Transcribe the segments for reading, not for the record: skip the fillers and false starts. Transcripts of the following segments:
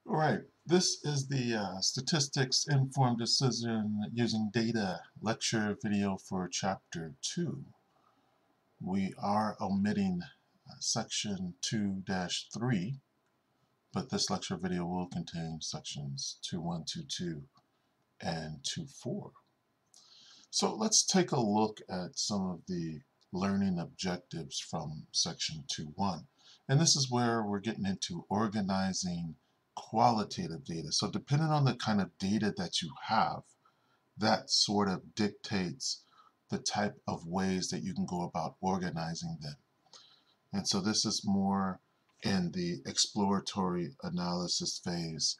All right, this is the Statistics Informed Decision Using Data lecture video for Chapter 2. We are omitting Section 2-3, but this lecture video will contain Sections 2.1, 2.2, and 2.4. So let's take a look at some of the learning objectives from Section 2.1. And this is where we're getting into organizing qualitative data. So depending on the kind of data that you have, that sort of dictates the type of ways that you can go about organizing them. And so this is more in the exploratory analysis phase.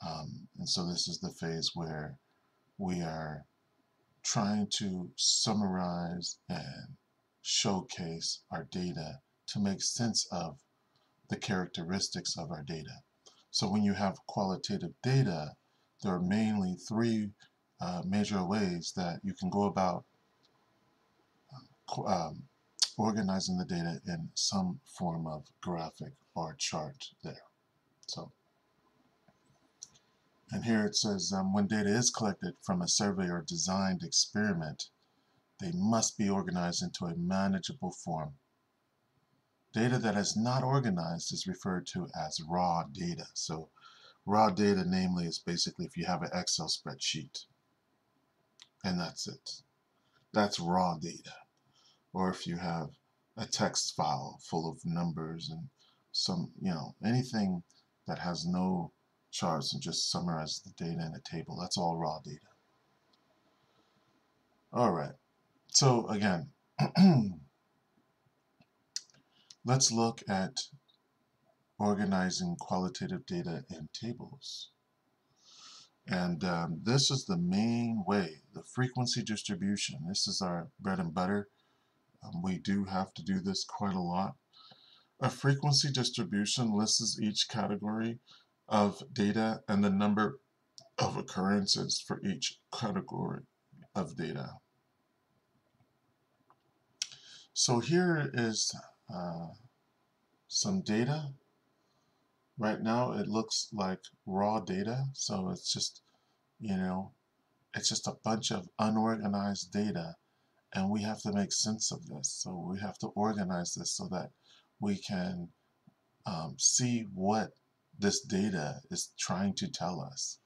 And so this is the phase where we are trying to summarize and showcase our data to make sense of the characteristics of our data. So when you have qualitative data, there are mainly three major ways that you can go about um, organizing the data in some form of graphic or chart there. So, and here it says when data is collected from a survey or designed experiment, they must be organized into a manageable form. Data that is not organized is referred to as raw data. So raw data, namely, is basically if you have an Excel spreadsheet and that's it. That's raw data. Or if you have a text file full of numbers and some, anything that has no charts and just summarizes the data in a table, that's all raw data. All right. So again, let's look at organizing qualitative data in tables. And this is the main way, the frequency distribution. This is our bread and butter. We do have to do this quite a lot. A frequency distribution lists each category of data and the number of occurrences for each category of data. So here is some data. Right now it looks like raw data, so it's just, it's just a bunch of unorganized data, and we have to make sense of this. So we have to organize this so that we can see what this data is trying to tell us.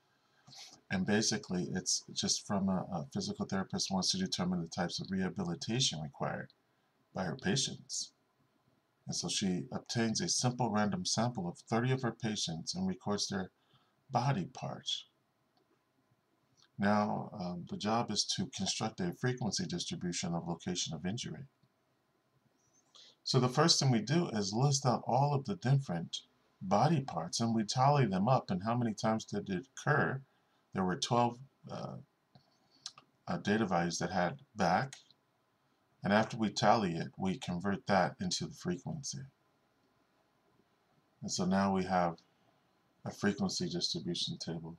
And basically, it's just from a physical therapist wants to determine the types of rehabilitation required by her patients. And so she obtains a simple random sample of 30 of her patients and records their body parts. Now, the job is to construct a frequency distribution of location of injury. So the first thing we do is list out all of the different body parts and we tally them up and how many times did it occur. There were 12 data values that had back, and after we tally it, we convert that into the frequency. And so now we have a frequency distribution table.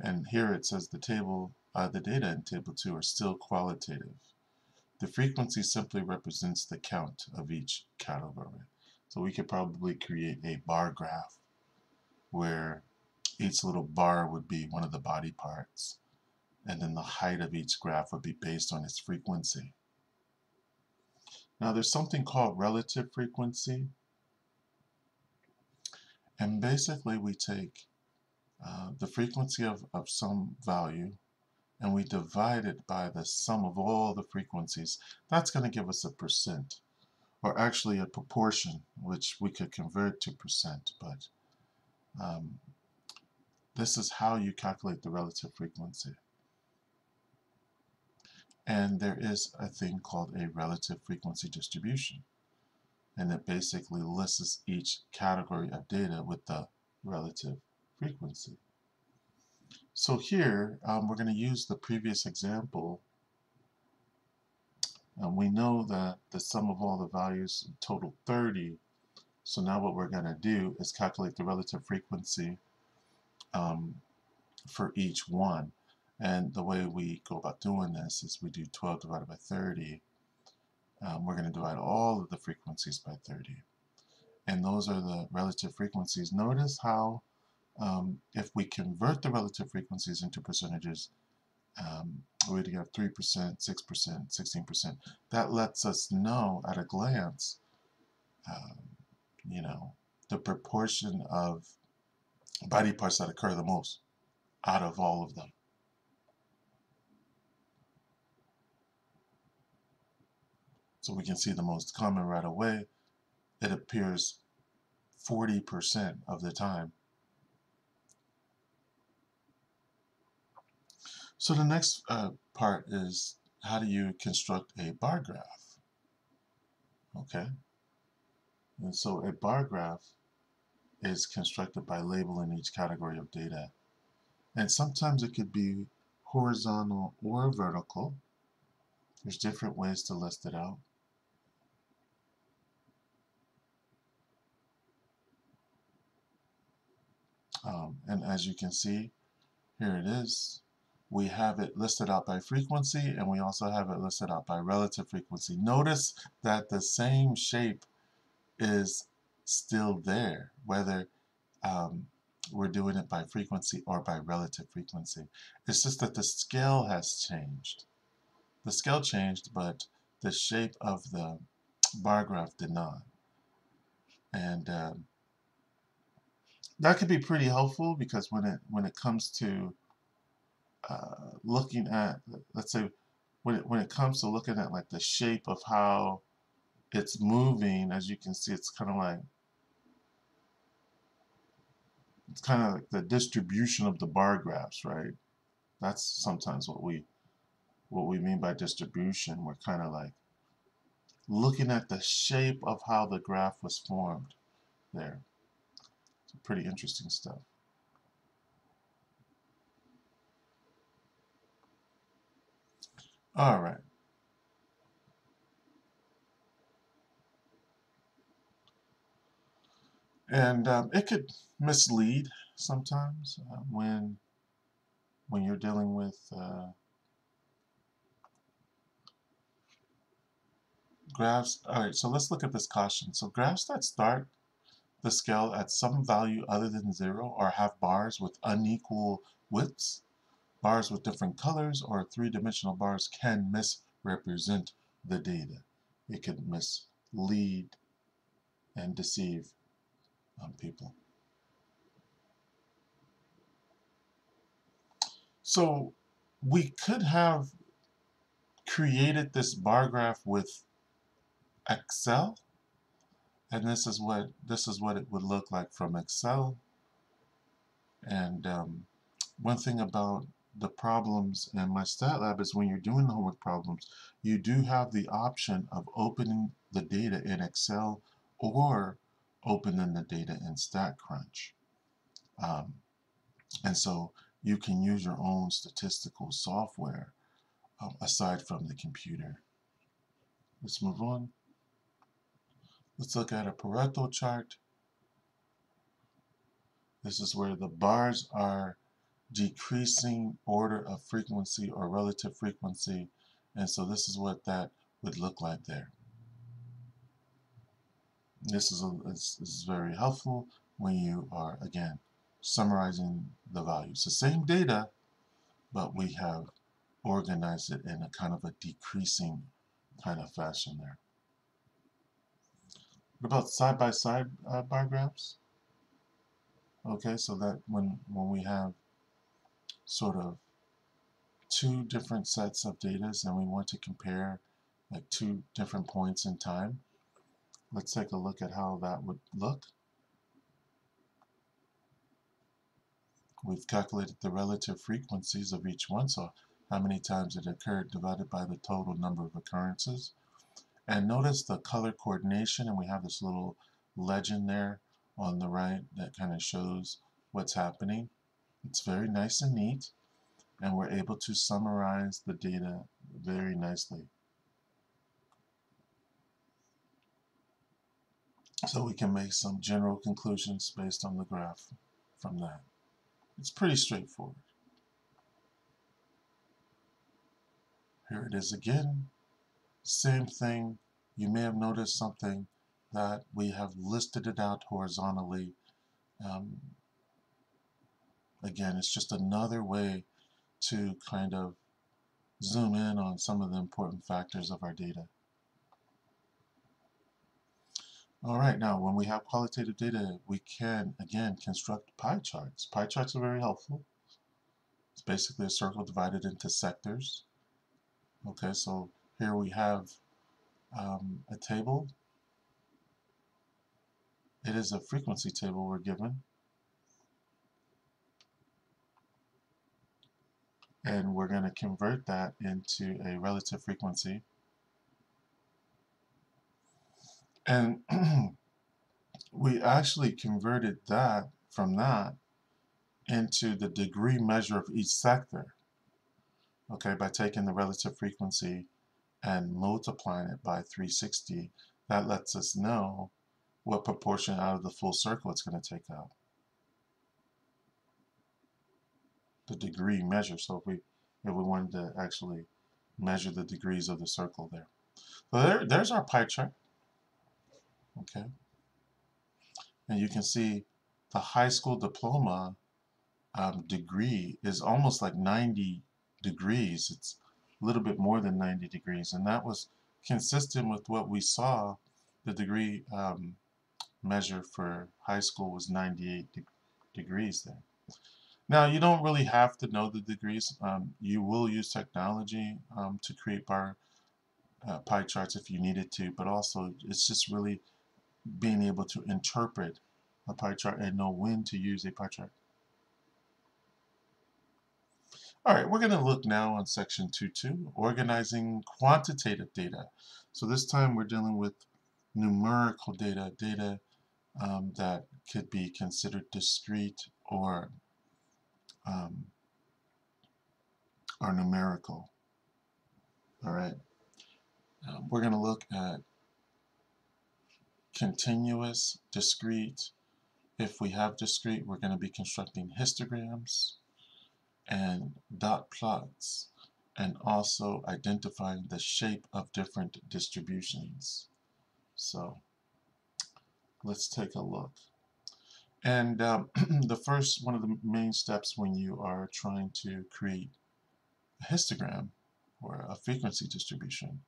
And here it says the data in table 2 are still qualitative. The frequency simply represents the count of each category. So we could probably create a bar graph where each little bar would be one of the body parts, and then the height of each graph would be based on its frequency. Now there's something called relative frequency, and basically we take the frequency of some value and we divide it by the sum of all the frequencies. That's going to give us a percent, or actually a proportion, which we could convert to percent, but um, this is how you calculate the relative frequency. And there is a thing called a relative frequency distribution, and it basically lists each category of data with the relative frequency. So here we're going to use the previous example. We know that the sum of all the values total 30. So now what we're going to do is calculate the relative frequency for each one. And the way we go about doing this is we do 12 divided by 30, we're going to divide all of the frequencies by 30. And those are the relative frequencies. Notice how if we convert the relative frequencies into percentages, we have 3%, 6%, 16%. That lets us know at a glance, um, you know, the proportion of body parts that occur the most out of all of them. So we can see the most common right away. It appears 40% of the time. So the next part is, how do you construct a bar graph? Okay, and so a bar graph is constructed by labeling each category of data. And sometimes it could be horizontal or vertical. There's different ways to list it out. And as you can see, here it is. We have it listed out by frequency, and we also have it listed out by relative frequency. Notice that the same shape is still there, whether we're doing it by frequency or by relative frequency. It's just that the scale has changed. The scale changed, but the shape of the bar graph did not. And that could be pretty helpful, because when it comes to looking at, let's say, when it comes to looking at like the shape of how it's moving, as you can see, it's kind of like the distribution of the bar graphs, right? That's sometimes what we mean by distribution. We're kind of like looking at the shape of how the graph was formed there. It's pretty interesting stuff. All right. And it could mislead sometimes when you're dealing with graphs. All right, so let's look at this caution. So graphs that start the scale at some value other than 0, or have bars with unequal widths, bars with different colors, or three-dimensional bars can misrepresent the data. It could mislead and deceive people. So we could have created this bar graph with Excel, and this is what it would look like from Excel. And one thing about the problems in my stat lab is, when you're doing the homework problems, you do have the option of opening the data in Excel or opening the data in StatCrunch. And so you can use your own statistical software aside from the computer. Let's move on. Let's look at a Pareto chart. This is where the bars are decreasing order of frequency or relative frequency. And so this is what that would look like there. This is very helpful when you are, again, summarizing the values. The same data, but we have organized it in a kind of a decreasing kind of fashion there. What about side-by-side bar graphs? Okay, so that when we have sort of two different sets of data and we want to compare like two different points in time, let's take a look at how that would look. We've calculated the relative frequencies of each one, so how many times it occurred divided by the total number of occurrences. And notice the color coordination, and we have this little legend there on the right that kind of shows what's happening. It's very nice and neat, and we're able to summarize the data very nicely. So we can make some general conclusions based on the graph from that. It's pretty straightforward. Here it is again. Same thing, you may have noticed something that we have listed it out horizontally. Um, Again, it's just another way to kind of zoom in on some of the important factors of our data. All right, now when we have qualitative data, we can, again, construct pie charts. Pie charts are very helpful. It's basically a circle divided into sectors. Okay, so here we have a table. It is a frequency table we're given. And we're going to convert that into a relative frequency. And we actually converted that from that into the degree measure of each sector, okay, by taking the relative frequency and multiplying it by 360. That lets us know what proportion out of the full circle it's going to take out. The degree measure. So if we wanted to actually measure the degrees of the circle there. So there's our pie chart. Okay. And you can see the high school diploma degree is almost like 90 degrees. It's a little bit more than 90 degrees. And that was consistent with what we saw. The degree measure for high school was 98 degrees there. Now, you don't really have to know the degrees. You will use technology to create pie charts if you needed to, but also it's just really being able to interpret a pie chart and know when to use a pie chart. All right, we're going to look now on section 2.2, organizing quantitative data. So this time we're dealing with numerical data, that could be considered discrete or numerical. All right, we're going to look at continuous, discrete. If we have discrete, we're going to be constructing histograms and dot plots, and also identifying the shape of different distributions. So let's take a look. And the first one of the main steps when you are trying to create a histogram or a frequency distribution,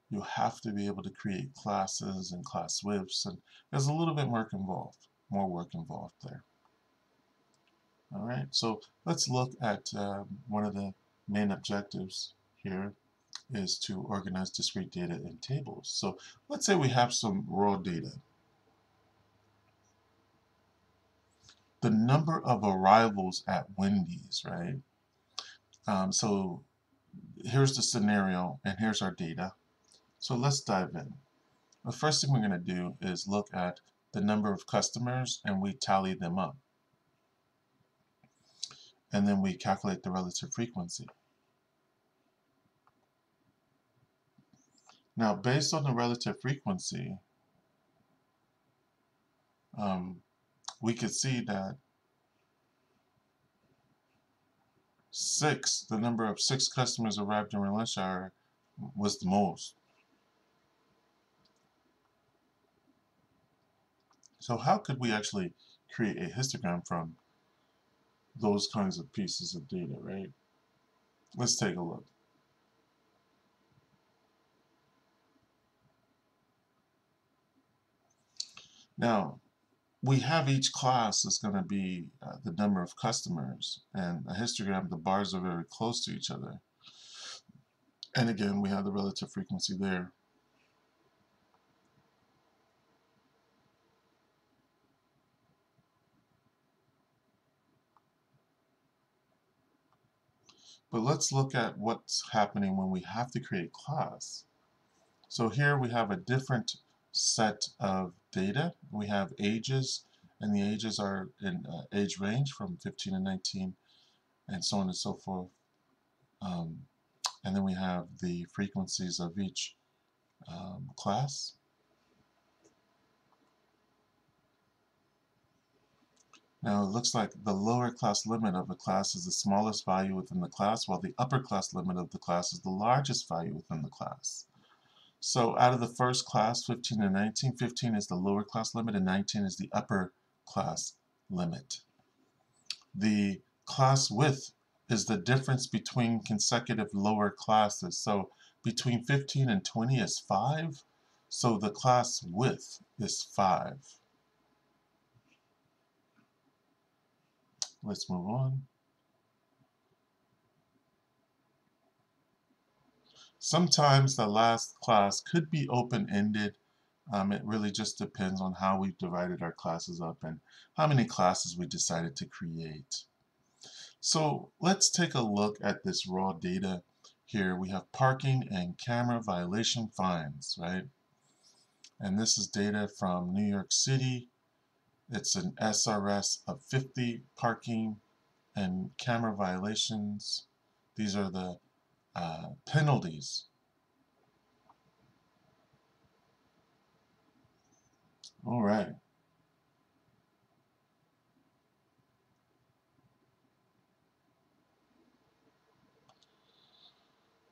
you have to be able to create classes and class widths, and there's a little bit more work involved there. All right, so let's look at one of the main objectives here is to organize discrete data in tables. So let's say we have some raw data. The number of arrivals at Wendy's, right? So here's the scenario and here's our data. So let's dive in. The first thing we're going to do is look at the number of customers and we tally them up. And then we calculate the relative frequency. Now, based on the relative frequency, we could see that the number of 6 customers arrived during lunch hour was the most. So how could we actually create a histogram from those kinds of pieces of data, right? Let's take a look. Now, we have each class is going to be the number of customers, and a histogram, the bars are very close to each other. And again, we have the relative frequency there. But let's look at what's happening when we have to create class. So here we have a different set of data. We have ages, and the ages are in age range from 15 to 19, and so on and so forth. And then we have the frequencies of each class. Now it looks like the lower class limit of a class is the smallest value within the class, while the upper class limit of the class is the largest value within the class. So out of the first class, 15 and 19, 15 is the lower class limit and 19 is the upper class limit. The class width is the difference between consecutive lower classes. So between 15 and 20 is 5. So the class width is 5. Let's move on. Sometimes the last class could be open-ended. It really just depends on how we've divided our classes up and how many classes we decided to create. So let's take a look at this raw data here. We have parking and camera violation fines, right? And this is data from New York City. It's an SRS of 50 parking and camera violations. These are the penalties. All right.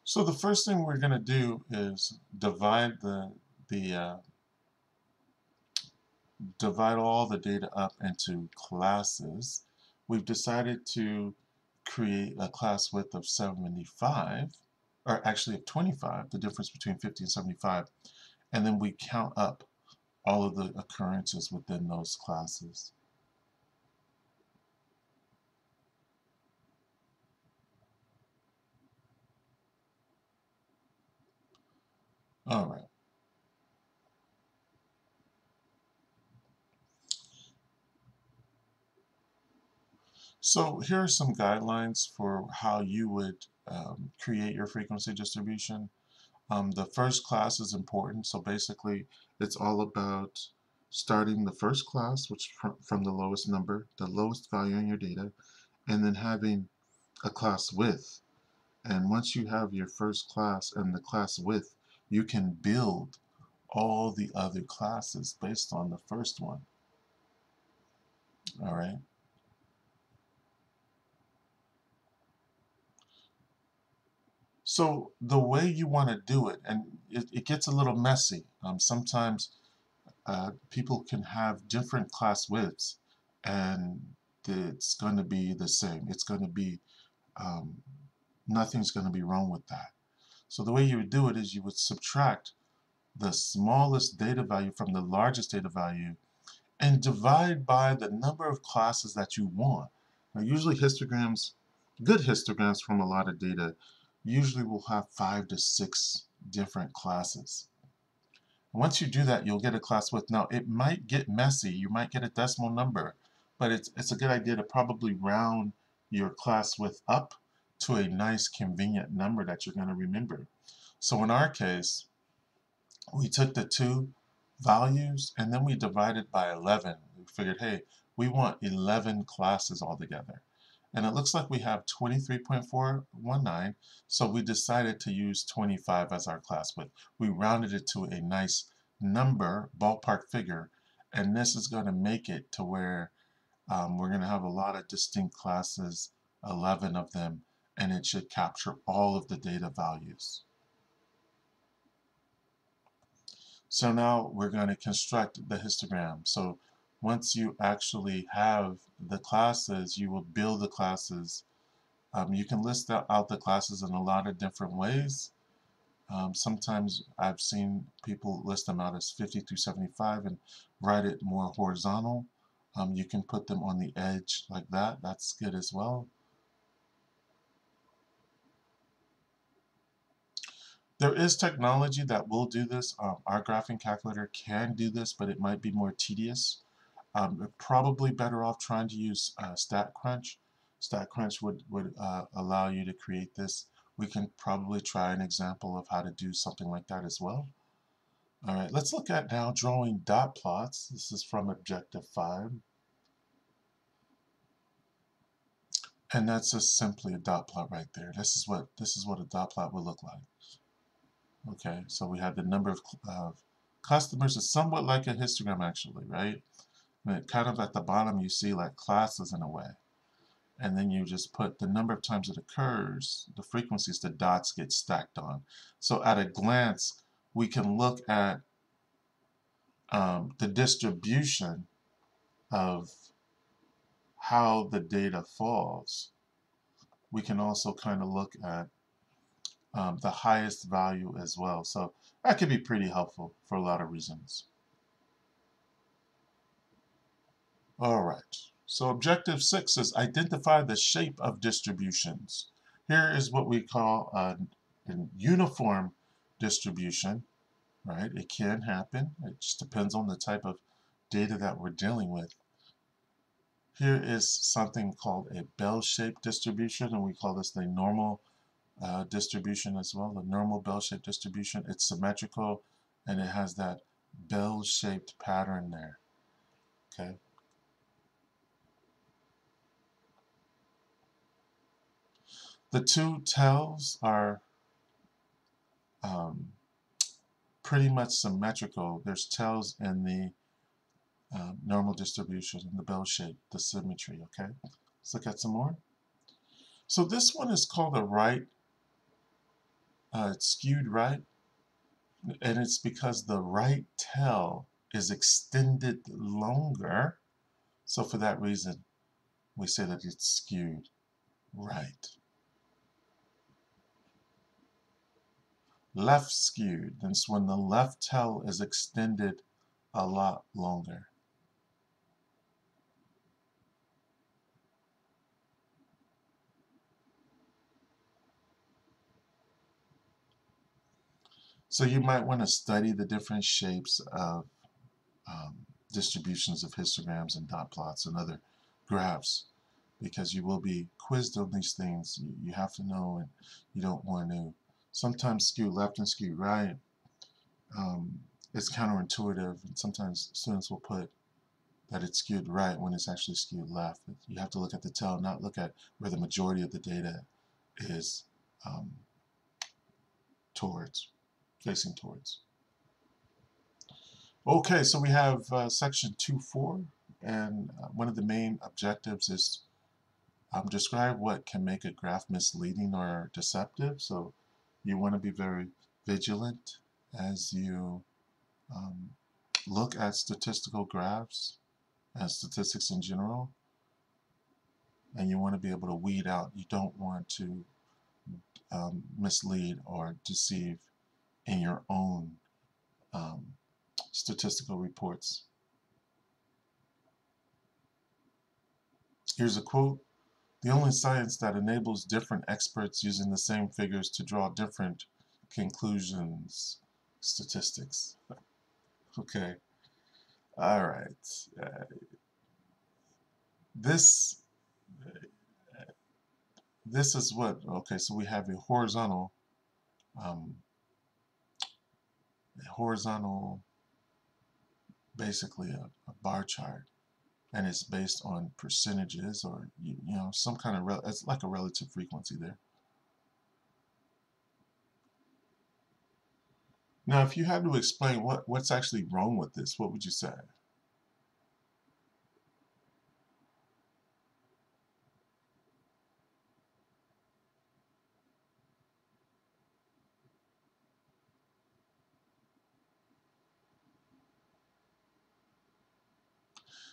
So the first thing we're going to do is divide divide all the data up into classes. We've decided to create a class width of 75, or actually of 25, the difference between 50 and 75, and then we count up all of the occurrences within those classes. All right. So here are some guidelines for how you would create your frequency distribution. The first class is important, so basically it's all about starting the first class, which from the lowest number, the lowest value in your data, and then having a class width. And once you have your first class and the class width, you can build all the other classes based on the first one. All right. So the way you want to do it, and it gets a little messy. Sometimes people can have different class widths and it's going to be the same. It's going to be, um, nothing's going to be wrong with that. So the way you would do it is you would subtract the smallest data value from the largest data value and divide by the number of classes that you want. Now usually histograms, good histograms from a lot of data, usually will have 5 to 6 different classes. Once you do that, you'll get a class width. Now, it might get messy. You might get a decimal number, but it's a good idea to probably round your class width up to a nice, convenient number that you're going to remember. So in our case, we took the two values and then we divided by 11. We figured, hey, we want 11 classes altogether. And it looks like we have 23.419, so we decided to use 25 as our class width. We rounded it to a nice number, ballpark figure, and this is going to make it to where we're going to have a lot of distinct classes, 11 of them, and it should capture all of the data values. So now we're going to construct the histogram. So once you actually have the classes, you will build the classes. You can list out the classes in a lot of different ways. Sometimes I've seen people list them out as 50 through 75 and write it more horizontal. You can put them on the edge like that. That's good as well. There is technology that will do this. Our graphing calculator can do this, but it might be more tedious. You're probably better off trying to use StatCrunch. StatCrunch would allow you to create this. We can probably try an example of how to do something like that as well. All right, let's look at now drawing dot plots. This is from Objective 5. And that's just simply a dot plot right there. This is what a dot plot would look like. Okay, so we have the number of customers. It's somewhat like a histogram actually, right? And kind of at the bottom you see like classes in a way. And then you just put the number of times it occurs, the frequencies the dots get stacked on. So at a glance, we can look at the distribution of how the data falls. We can also kind of look at the highest value as well. So that could be pretty helpful for a lot of reasons. All right. So objective 6 is identify the shape of distributions. Here is what we call a uniform distribution, right? It can happen. It just depends on the type of data that we're dealing with. Here is something called a bell-shaped distribution, and we call this the normal distribution as well, the normal bell-shaped distribution. It's symmetrical, and it has that bell-shaped pattern there, okay? The two tails are pretty much symmetrical. There's tails in the normal distribution, in the bell shape, the symmetry, okay? Let's look at some more. So this one is called a right, it's skewed right, and it's because the right tail is extended longer. So for that reason, we say that it's skewed right. Left skewed, that's when the left tail is extended a lot longer. So you might want to study the different shapes of distributions of histograms and dot plots and other graphs, because you will be quizzed on these things. You have to know, and you don't want to sometimes skew left and skew right. It's counterintuitive, and sometimes students will put that it's skewed right when it's actually skewed left. You have to look at the tail, not look at where the majority of the data is facing towards. Okay, so we have section 2.4, and one of the main objectives is describe what can make a graph misleading or deceptive. So you want to be very vigilant as you look at statistical graphs and statistics in general, and you want to be able to weed out. You don't want to mislead or deceive in your own statistical reports. Here's a quote: "The only science that enables different experts using the same figures to draw different conclusions, statistics." Okay, all right. This this is what, okay, so we have a horizontal, basically a bar chart, and it's based on percentages, or you know, some kind of it's like a relative frequency there. Now, if you had to explain what's actually wrong with this, what would you say?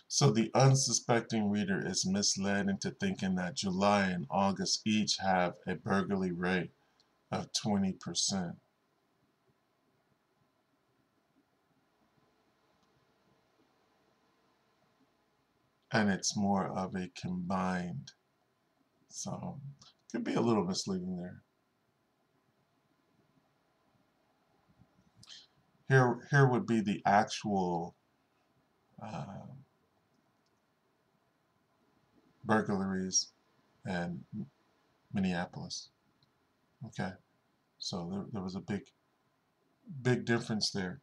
So the unsuspecting reader is misled into thinking that July and August each have a burglary rate of 20%. And it's more of a combined. So it could be a little misleading there. Here would be the actual burglaries in Minneapolis. Okay, so there was a big difference there.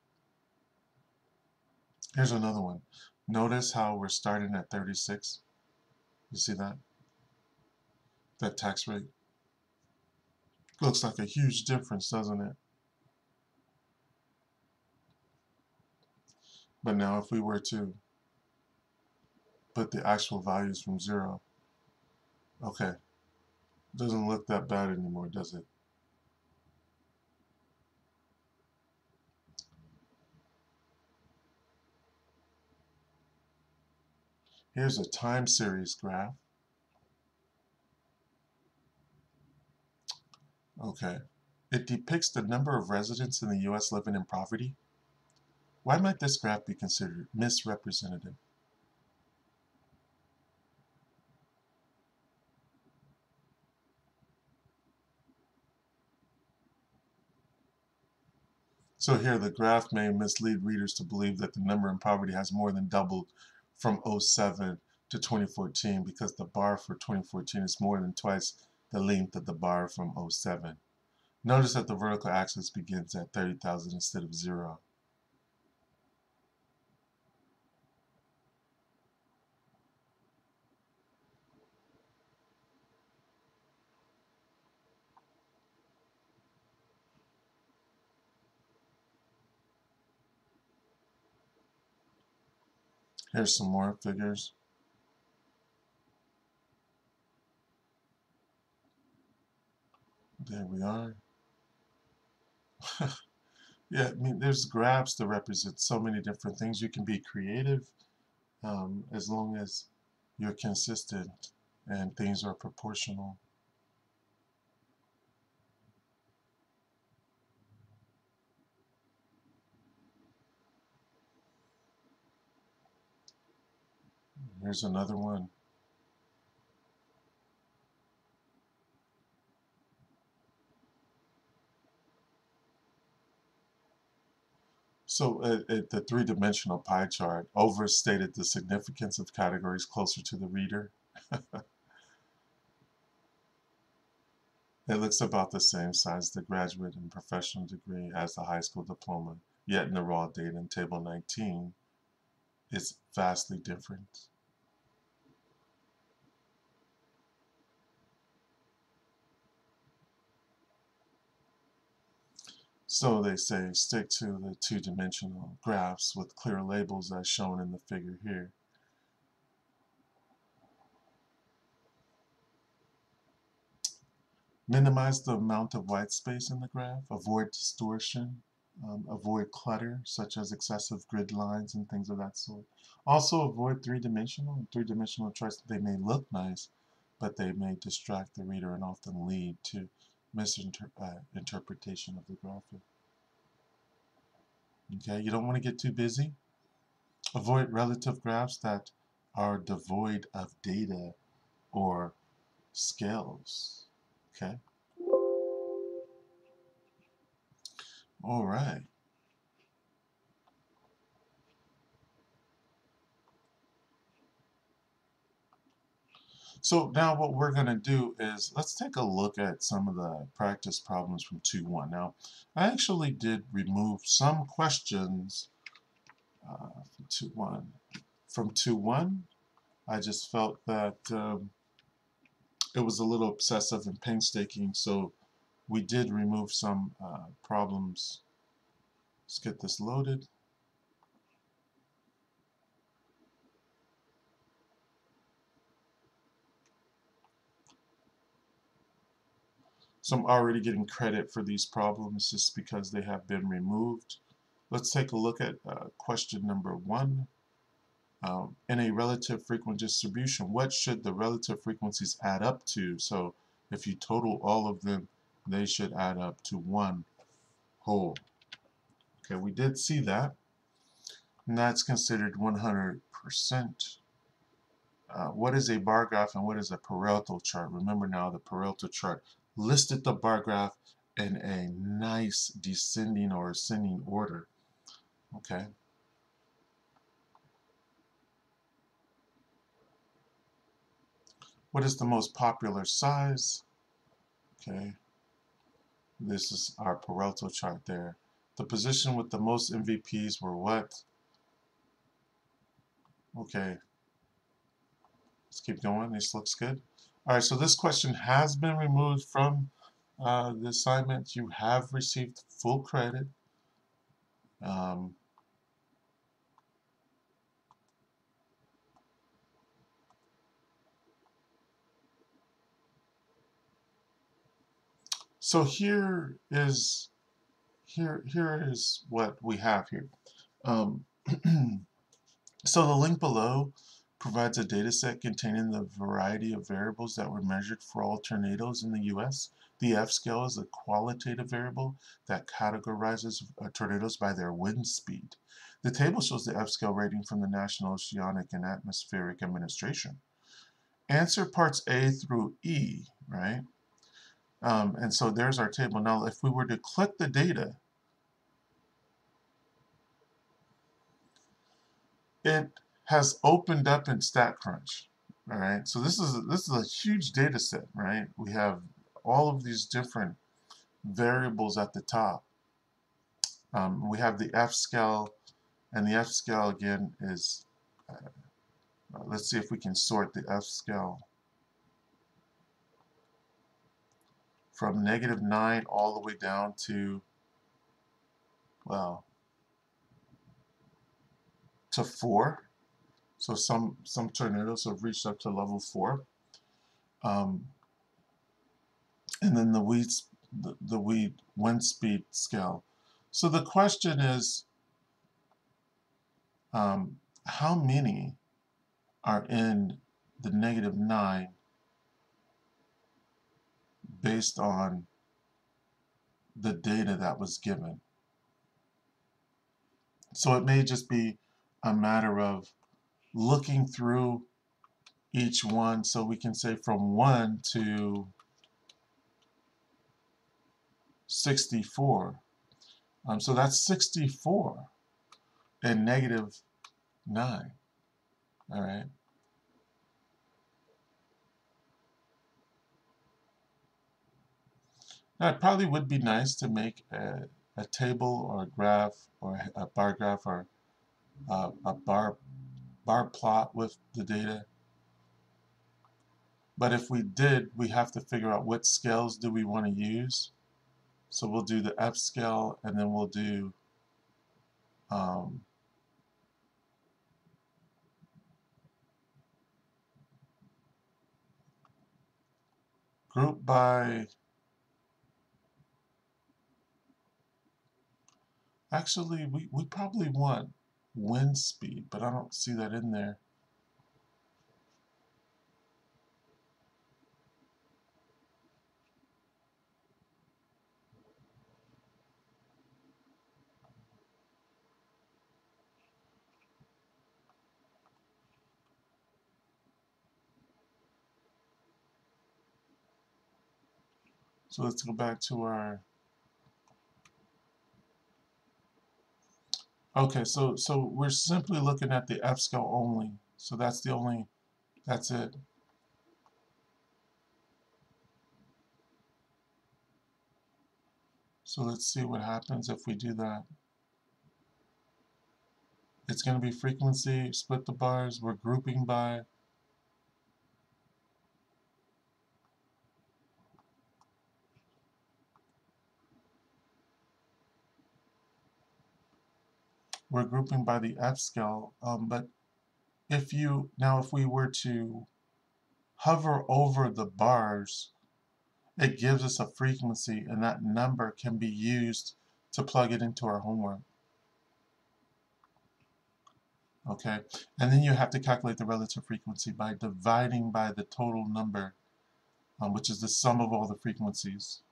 Here's another one. Notice how we're starting at 36. You see that? That tax rate? Looks like a huge difference, doesn't it? But now if we were to put the actual values from 0, okay, doesn't look that bad anymore, does it? Here's a time series graph. Okay. It depicts the number of residents in the U.S. living in poverty. Why might this graph be considered misrepresentative? So here the graph may mislead readers to believe that the number in poverty has more than doubled from '07 to 2014 because the bar for 2014 is more than twice the length of the bar from '07. Notice that the vertical axis begins at 30,000 instead of 0. Here's some more figures. There we are. Yeah, I mean, there's graphs that represent so many different things. You can be creative as long as you're consistent and things are proportional. Here's another one. So the three-dimensional pie chart overstated the significance of categories closer to the reader. It looks about the same size the graduate and professional degree as the high school diploma, yet in the raw data in Table 19, it's vastly different. So they say stick to the two-dimensional graphs with clear labels as shown in the figure here. Minimize the amount of white space in the graph, avoid distortion, avoid clutter such as excessive grid lines and things of that sort. Also avoid three-dimensional charts. They may look nice, but they may distract the reader and often lead to misinterpretation of the graphic. Okay, you don't want to get too busy. Avoid relative graphs that are devoid of data or scales. Okay, all right. So now what we're going to do is let's take a look at some of the practice problems from 2.1. Now, I actually did remove some questions from 2.1. From 2.1, I just felt that it was a little obsessive and painstaking, so we did remove some problems. Let's get this loaded. So I'm already getting credit for these problems just because they have been removed. Let's take a look at question number 1. In a relative frequent distribution, what should the relative frequencies add up to? So if you total all of them, they should add up to one whole. Okay, we did see that, and that's considered 100%. What is a bar graph and what is a Pareto chart? Remember now, the Pareto chart listed the bar graph in a nice descending or ascending order. Okay. What is the most popular size? Okay. This is our Pareto chart there. The position with the most MVPs were what? Okay. Let's keep going. This looks good. All right, so this question has been removed from the assignment. You have received full credit. Um, so here is what we have here. Um, so the link below provides a data set containing the variety of variables that were measured for all tornadoes in the U.S. The F-scale is a qualitative variable that categorizes tornadoes by their wind speed. The table shows the F-scale rating from the National Oceanic and Atmospheric Administration. Answer parts A through E, right? And so there's our table. Now, if we were to click the data, it has opened up in StatCrunch. All right, so this is a huge data set, right? We have all of these different variables at the top. We have the F-scale, and the F-scale again is, let's see if we can sort the F-scale from -9 all the way down to, well, to 4. So some tornadoes have reached up to level 4. And then the wind speed scale. So the question is, how many are in the -9 based on the data that was given? So it may just be a matter of looking through each one, so we can say from 1 to 64. So that's 64 and -9. All right. Now, it probably would be nice to make a table or a graph or a bar graph or a bar plot with the data. But if we did, we have to figure out what scales do we want to use. So we'll do the F scale, and then we'll do group by, actually we probably want wind speed, but I don't see that in there. So let's go back to our, okay, so we're simply looking at the F scale only. So that's the only, that's it. So let's see what happens if we do that. It's going to be frequency, split the bars, we're grouping by. We're grouping by the F scale, but if we were to hover over the bars, it gives us a frequency, and that number can be used to plug it into our homework. Okay, and then you have to calculate the relative frequency by dividing by the total number, which is the sum of all the frequencies.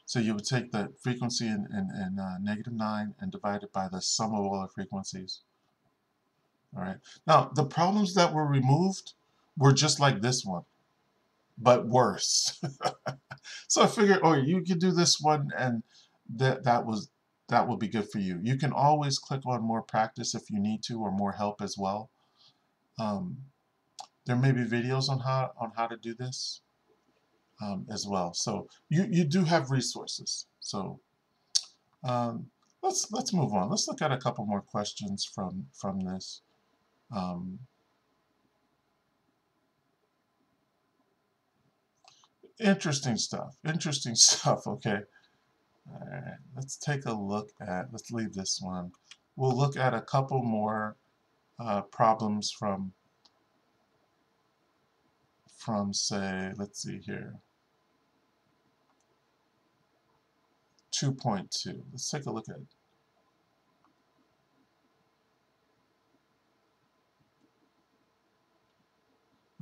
So you would take the frequency in -9 and divide it by the sum of all the frequencies. All right. Now, the problems that were removed were just like this one, but worse. So I figured, oh, you could do this one, and that will be good for you. You can always click on more practice if you need to, or more help as well. There may be videos on how to do this as well. So you do have resources. So let's move on. Let's look at a couple more questions from this. Interesting stuff. Interesting stuff. Okay. All right. Let's take a look at. Let's leave this one. We'll look at a couple more problems from say, let's see here, 2.2. Let's take a look at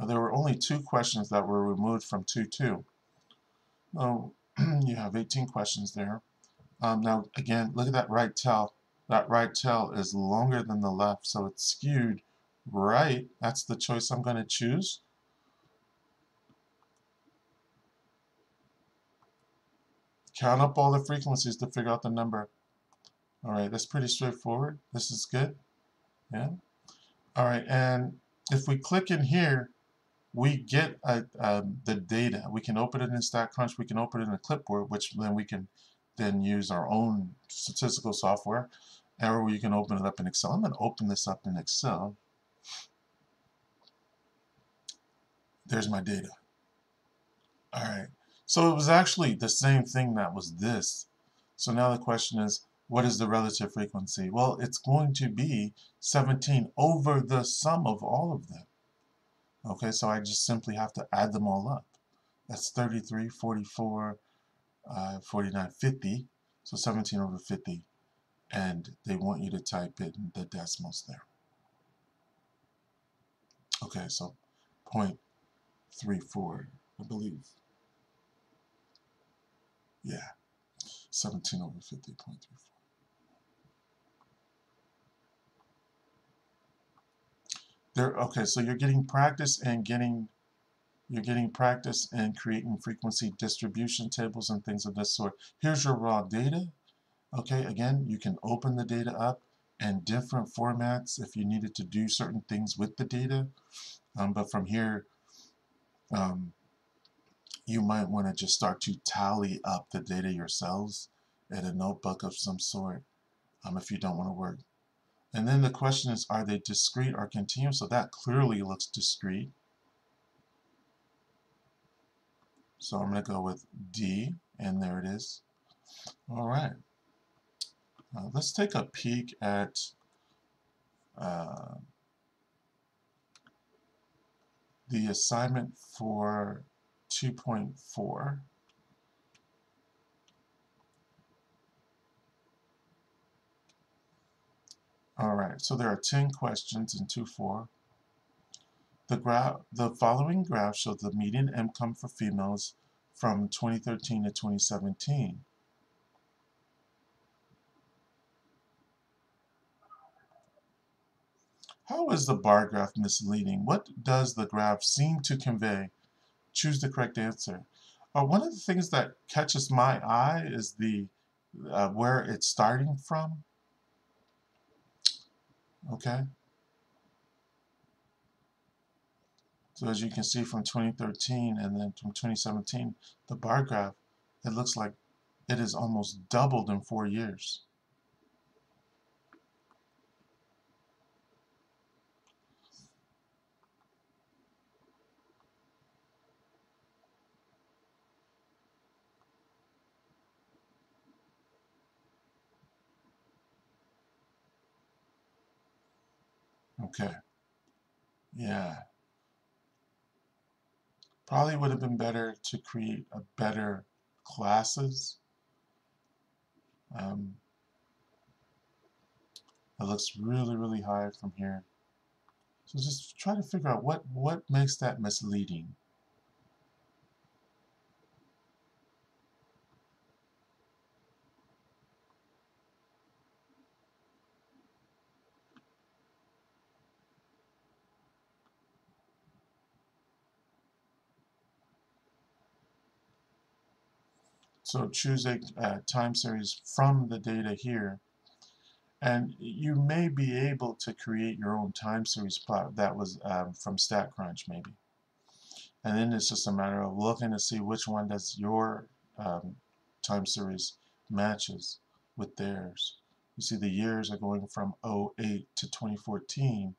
There were only 2 questions that were removed from 2.2. Oh, you have 18 questions there. Now, again, look at that right tail. That right tail is longer than the left, so it's skewed right. That's the choice I'm going to choose. Count up all the frequencies to figure out the number. All right, that's pretty straightforward. This is good. Yeah. All right, and if we click in here, we get the data. We can open it in StatCrunch. We can open it in a clipboard, which then we can then use our own statistical software, or you can open it up in Excel. I'm going to open this up in Excel. There's my data. All right. So it was actually the same thing that was this. So now the question is, what is the relative frequency? Well, it's going to be 17 over the sum of all of them. Okay, so I just simply have to add them all up. That's 33, 44, 49, 50. So 17 over 50. And they want you to type in the decimals there. Okay, so 0.34, I believe. Yeah, 17 over 50.34. There, okay, so you're getting practice and creating frequency distribution tables and things of this sort. Here's your raw data. Okay, again, you can open the data up in different formats if you needed to do certain things with the data. But from here, you might want to just start to tally up the data yourselves in a notebook of some sort if you don't want to work. And then the question is, are they discrete or continuous? So that clearly looks discrete. So I'm going to go with D, and there it is. All right. Let's take a peek at the assignment for 2.4. All right, so there are 10 questions in 2.4. The following graph shows the median income for females from 2013 to 2017. How is the bar graph misleading? What does the graph seem to convey? Choose the correct answer. One of the things that catches my eye is the where it's starting from. Okay. So as you can see from 2013 and then from 2017, the bar graph, it looks like it has almost doubled in 4 years. Okay. Yeah. Probably would have been better to create a better classes. It looks really, really high from here. So just try to figure out what makes that misleading. So choose a time series from the data here. And you may be able to create your own time series plot that was from StatCrunch maybe. And then it's just a matter of looking to see which one does your time series matches with theirs. You see the years are going from 08 to 2014.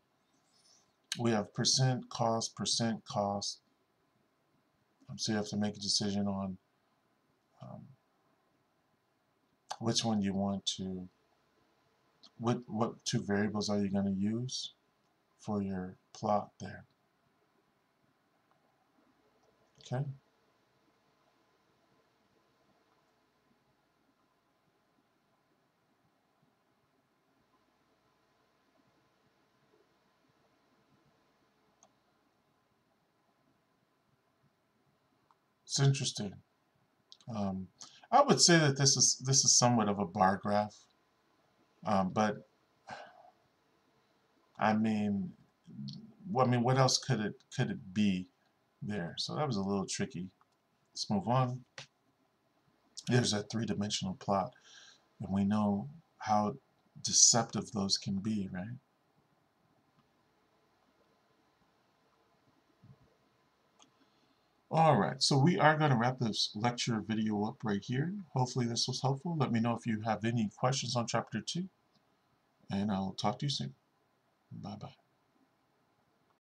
We have percent cost. So you have to make a decision on which one you want to, what 2 variables are you going to use for your plot there. Okay. It's interesting. I would say that this is somewhat of a bar graph, but I mean, what else could it be there? So that was a little tricky. Let's move on. There's a three-dimensional plot, and we know how deceptive those can be, right? All right, so we are going to wrap this lecture video up right here. Hopefully this was helpful. Let me know if you have any questions on chapter 2, and I'll talk to you soon. Bye-bye.